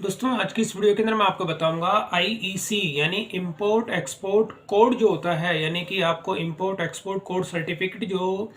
दोस्तों आज की इस वीडियो के अंदर मैं आपको बताऊंगा आईईसी यानी इंपोर्ट एक्सपोर्ट कोड जो होता है, यानी कि आपको इंपोर्ट एक्सपोर्ट कोड सर्टिफिकेट जो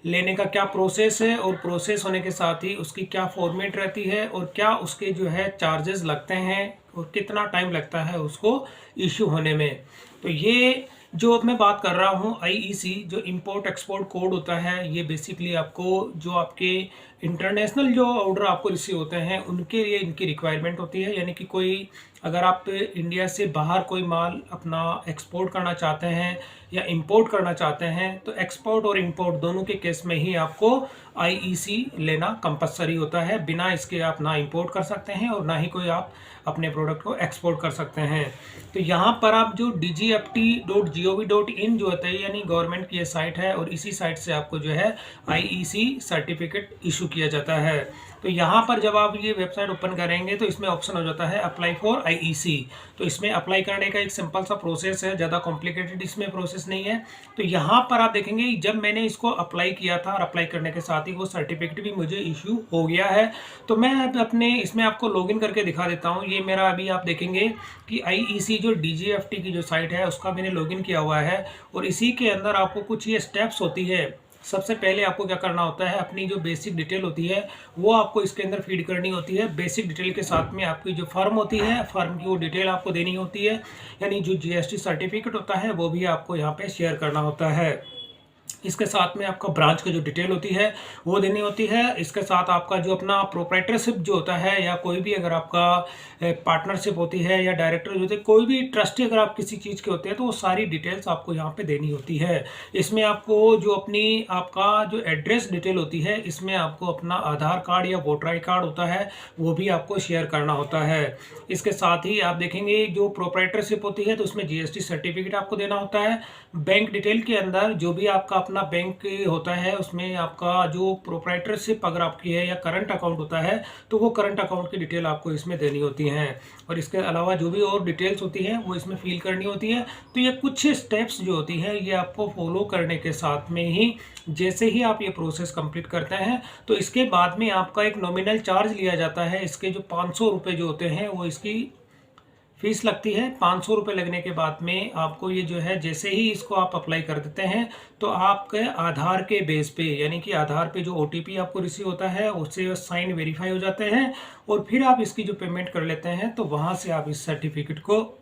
लेने का क्या प्रोसेस है और प्रोसेस होने के साथ ही उसकी क्या फॉर्मेट रहती है और क्या उसके जो है चार्जेस लगते हैं और कितना टाइम लगता है उसको इशू होने में। तो ये जो अब मैं बात कर रहा हूँ आईईसी जो इंपोर्ट एक्सपोर्ट कोड होता है, ये बेसिकली आपको जो आपके इंटरनेशनल जो ऑर्डर आपको रिसीव होते हैं उनके लिए इनकी रिक्वायरमेंट होती है। यानी कि कोई अगर आप इंडिया से बाहर कोई माल अपना एक्सपोर्ट करना चाहते हैं या इंपोर्ट करना चाहते हैं तो एक्सपोर्ट और इंपोर्ट दोनों के केस में ही आपको आईईसी लेना कंपलसरी होता है। बिना इसके आप ना इंपोर्ट कर सकते हैं और ना ही कोई आप अपने प्रोडक्ट को एक्सपोर्ट कर सकते हैं। तो यहाँ पर आप जो dgft.gov.in जो होता है यानी गवर्नमेंट की ये साइट है और इसी साइट से आपको जो है आईईसी सर्टिफिकेट इशू किया जाता है। तो यहाँ पर जब आप ये वेबसाइट ओपन करेंगे तो इसमें ऑप्शन हो जाता है अप्लाई फॉर आईईसी। तो इसमें अप्लाई करने का एक सिंपल सा प्रोसेस है, ज़्यादा कॉम्प्लिकेटेड इसमें प्रोसेस नहीं है। तो यहाँ पर आप देखेंगे जब मैंने इसको अप्लाई किया था और अप्लाई करने के साथ ही वो सर्टिफिकेट भी मुझे इशू हो गया है। तो मैं अब अपने इसमें आपको लॉगिन करके दिखा देता हूँ। ये मेरा अभी आप देखेंगे कि आईईसी जो डीजीएफटी की जो साइट है उसका मैंने लॉगिन किया हुआ है और इसी के अंदर आपको कुछ ये स्टेप्स होती है। सबसे पहले आपको क्या करना होता है, अपनी जो बेसिक डिटेल होती है वो आपको इसके अंदर फीड करनी होती है। बेसिक डिटेल के साथ में आपकी जो फर्म होती है, फर्म की वो डिटेल आपको देनी होती है, यानी जो जीएसटी सर्टिफिकेट होता है वो भी आपको यहाँ पे शेयर करना होता है। इसके साथ में आपका ब्रांच की जो डिटेल होती है वो देनी होती है। इसके साथ आपका जो अपना प्रोप्राइटरशिप जो होता है या कोई भी अगर आपका पार्टनरशिप होती है या डायरेक्टर जो होते हैं, कोई भी ट्रस्टी अगर आप किसी चीज़ के होते हैं तो वो सारी डिटेल्स आपको यहाँ पे देनी होती है। इसमें आपको जो अपनी आपका जो एड्रेस डिटेल होती है इसमें आपको अपना आधार कार्ड या वोटर आई कार्ड होता है वो भी आपको शेयर करना होता है। इसके साथ ही आप देखेंगे जो प्रोप्राइटरशिप होती है तो उसमें जीएसटी सर्टिफिकेट आपको देना होता है। बैंक डिटेल के अंदर जो भी आपका अपना बैंक होता है उसमें आपका जो प्रोप्राइटरशिप अगर आपकी है या करंट अकाउंट होता है तो वो करंट अकाउंट की डिटेल आपको इसमें देनी होती है और इसके अलावा जो भी और डिटेल्स होती है वो इसमें फिल करनी होती है। तो ये कुछ स्टेप्स जो होती है ये आपको फॉलो करने के साथ में ही जैसे ही आप ये प्रोसेस कंप्लीट करते हैं तो इसके बाद में आपका एक नॉमिनल चार्ज लिया जाता है। इसके जो 500 रुपये जो होते हैं वो इसकी फीस लगती है। 500 रुपये लगने के बाद में आपको ये जो है जैसे ही इसको आप अप्लाई कर देते हैं तो आपके आधार के बेस पे यानी कि आधार पे जो ओटीपी आपको रिसीव होता है उससे साइन वेरीफाई हो जाते हैं और फिर आप इसकी जो पेमेंट कर लेते हैं तो वहाँ से आप इस सर्टिफिकेट को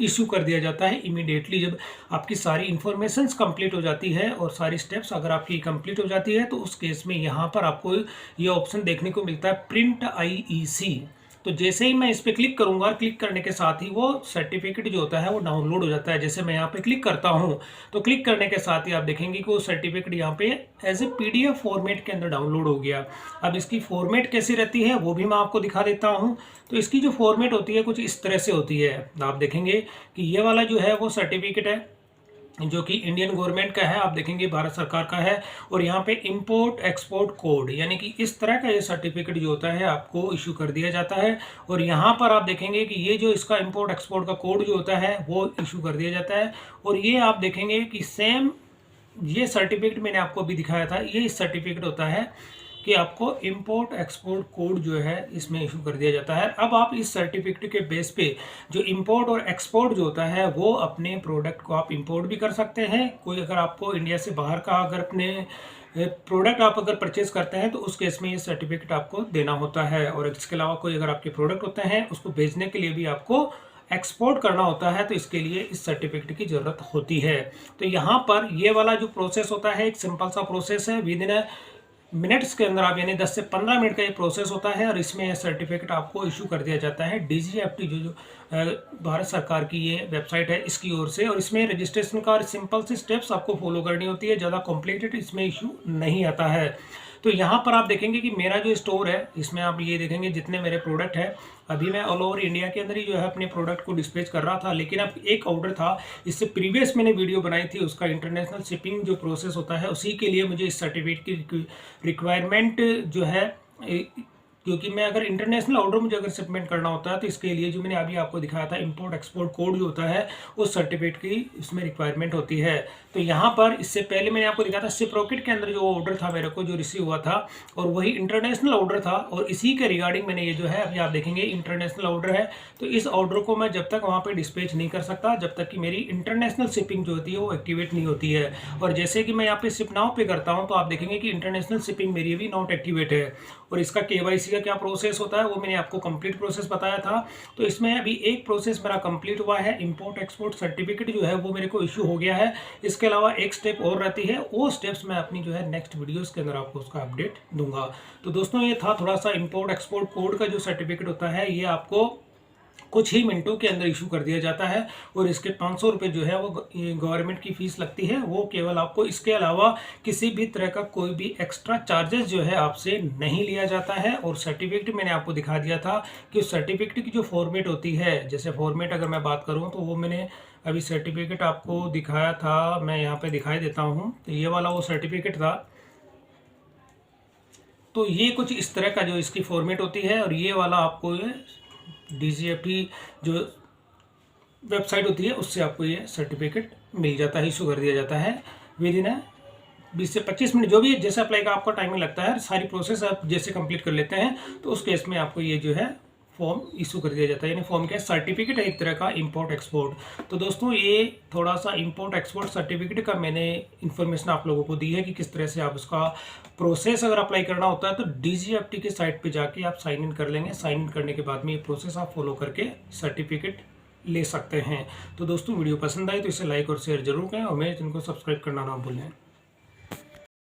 इशू कर दिया जाता है इमीडिएटली। जब आपकी सारी इन्फॉर्मेशंस कंप्लीट हो जाती है और सारी स्टेप्स अगर आपकी कंप्लीट हो जाती है तो उस केस में यहाँ पर आपको ये ऑप्शन देखने को मिलता है प्रिंट आईईसी। तो जैसे ही मैं इस पर क्लिक करूंगा, क्लिक करने के साथ ही वो सर्टिफिकेट जो होता है वो डाउनलोड हो जाता है। जैसे मैं यहाँ पे क्लिक करता हूँ तो क्लिक करने के साथ ही आप देखेंगे कि वो सर्टिफिकेट यहाँ पे एज ए पीडीएफ फॉर्मेट के अंदर डाउनलोड हो गया। अब इसकी फॉर्मेट कैसी रहती है वो भी मैं आपको दिखा देता हूँ। तो इसकी जो फॉर्मेट होती है कुछ इस तरह से होती है। आप देखेंगे कि ये वाला जो है वो सर्टिफिकेट है जो कि इंडियन गवर्नमेंट का है, आप देखेंगे भारत सरकार का है और यहाँ पे इंपोर्ट एक्सपोर्ट कोड यानी कि इस तरह का ये सर्टिफिकेट जो होता है आपको इशू कर दिया जाता है। और यहाँ पर आप देखेंगे कि ये जो इसका इंपोर्ट एक्सपोर्ट का कोड जो होता है वो इशू कर दिया जाता है। और ये आप देखेंगे कि सेम ये सर्टिफिकेट मैंने आपको अभी दिखाया था, ये सर्टिफिकेट होता है कि आपको इंपोर्ट एक्सपोर्ट कोड जो है इसमें इशू कर दिया जाता है। अब आप इस सर्टिफिकेट के बेस पे जो इंपोर्ट और एक्सपोर्ट जो होता है वो अपने प्रोडक्ट को आप इंपोर्ट भी कर सकते हैं। कोई अगर आपको इंडिया से बाहर का अगर अपने प्रोडक्ट आप अगर परचेज करते हैं तो उस केस में ये सर्टिफिकेट आपको देना होता है। और इसके अलावा कोई अगर आपके प्रोडक्ट होते हैं उसको भेजने के लिए भी आपको एक्सपोर्ट करना होता है तो इसके लिए इस सर्टिफिकेट की ज़रूरत होती है। तो यहाँ पर ये वाला जो प्रोसेस होता है एक सिंपल सा प्रोसेस है, विद इन मिनट्स के अंदर आप यानी 10 से 15 मिनट का ये प्रोसेस होता है और इसमें सर्टिफिकेट आपको इशू कर दिया जाता है डीजीएफटी जो भारत सरकार की ये वेबसाइट है इसकी ओर से। और इसमें रजिस्ट्रेशन का सिंपल से स्टेप्स आपको फॉलो करनी होती है, ज़्यादा कॉम्प्लिकेटेड इसमें इशू नहीं आता है। तो यहाँ पर आप देखेंगे कि मेरा जो स्टोर है इसमें आप ये देखेंगे जितने मेरे प्रोडक्ट हैं, अभी मैं ऑल ओवर इंडिया के अंदर ही जो है अपने प्रोडक्ट को डिस्पैच कर रहा था। लेकिन अब एक ऑर्डर था, इससे प्रीवियस मैंने वीडियो बनाई थी, उसका इंटरनेशनल शिपिंग जो प्रोसेस होता है उसी के लिए मुझे इस सर्टिफिकेट की रिक्वायरमेंट जो है क्योंकि मैं अगर इंटरनेशनल ऑर्डर मुझे अगर शिपमेंट करना होता है तो इसके लिए जो मैंने अभी आपको दिखाया था इंपोर्ट एक्सपोर्ट कोड जो होता है उस सर्टिफिकेट की इसमें रिक्वायरमेंट होती है। तो यहाँ पर इससे पहले मैंने आपको दिखाया था रेसिप्रोकेट के अंदर जो ऑर्डर था मेरे को जो रिसीव हुआ था और वही इंटरनेशनल ऑर्डर था और इसी के रिगार्डिंग मैंने ये जो है अभी आप देखेंगे इंटरनेशनल ऑर्डर है। तो इस ऑर्डर को मैं जब तक वहाँ पर डिस्पैच नहीं कर सकता जब तक कि मेरी इंटरनेशनल शिपिंग जो होती है वो एक्टिवेट नहीं होती है। और जैसे कि मैं यहाँ पे शिप नाउ पे करता हूँ तो आप देखेंगे कि इंटरनेशनल शिपिंग मेरी भी नॉट एक्टिवेट है। और इसका KYC का क्या प्रोसेस होता है वो मैंने आपको कंप्लीट प्रोसेस बताया था। तो इसमें अभी एक प्रोसेस मेरा कंप्लीट हुआ है, इंपोर्ट एक्सपोर्ट सर्टिफिकेट जो है वो मेरे को इशू हो गया है। इसके अलावा एक स्टेप और रहती है, वो स्टेप्स मैं अपनी जो है नेक्स्ट वीडियोस के अंदर आपको उसका अपडेट दूंगा। तो दोस्तों ये था थोड़ा सा इंपोर्ट एक्सपोर्ट कोड का जो सर्टिफिकेट होता है ये आपको कुछ ही मिनटों के अंदर इशू कर दिया जाता है और इसके 500 रुपये जो है वो गवर्नमेंट की फीस लगती है, वो केवल आपको, इसके अलावा किसी भी तरह का कोई भी एक्स्ट्रा चार्जेस जो है आपसे नहीं लिया जाता है। और सर्टिफिकेट मैंने आपको दिखा दिया था कि उस सर्टिफिकेट की जो फॉर्मेट होती है, जैसे फॉर्मेट अगर मैं बात करूँ तो वो मैंने अभी सर्टिफिकेट आपको दिखाया था, मैं यहाँ पर दिखाई देता हूँ। तो ये वाला वो सर्टिफिकेट था। तो ये कुछ इस तरह का जो इसकी फॉर्मेट होती है और ये वाला आपको DGFT जो वेबसाइट होती है उससे आपको ये सर्टिफिकेट मिल जाता है, इशू कर दिया जाता है विद इन 20 से 25 मिनट, जो भी जैसे अप्लाई का आपका टाइमिंग लगता है। सारी प्रोसेस आप जैसे कंप्लीट कर लेते हैं तो उस केस में आपको ये जो है फॉर्म इशू कर दिया जाता है। यानी फॉर्म क्या है, सर्टिफिकेट है एक तरह का इंपोर्ट एक्सपोर्ट। तो दोस्तों ये थोड़ा सा इंपोर्ट एक्सपोर्ट सर्टिफिकेट का मैंने इन्फॉर्मेशन आप लोगों को दी है कि किस तरह से आप उसका प्रोसेस अगर अप्लाई करना होता है तो DGFT के साइट पे जाके आप साइन इन कर लेंगे। साइन इन करने के बाद में ये प्रोसेस आप फॉलो करके सर्टिफिकेट ले सकते हैं। तो दोस्तों वीडियो पसंद आए तो इसे लाइक और शेयर जरूर करें और मेरे चैनल को सब्सक्राइब करना ना भूलें।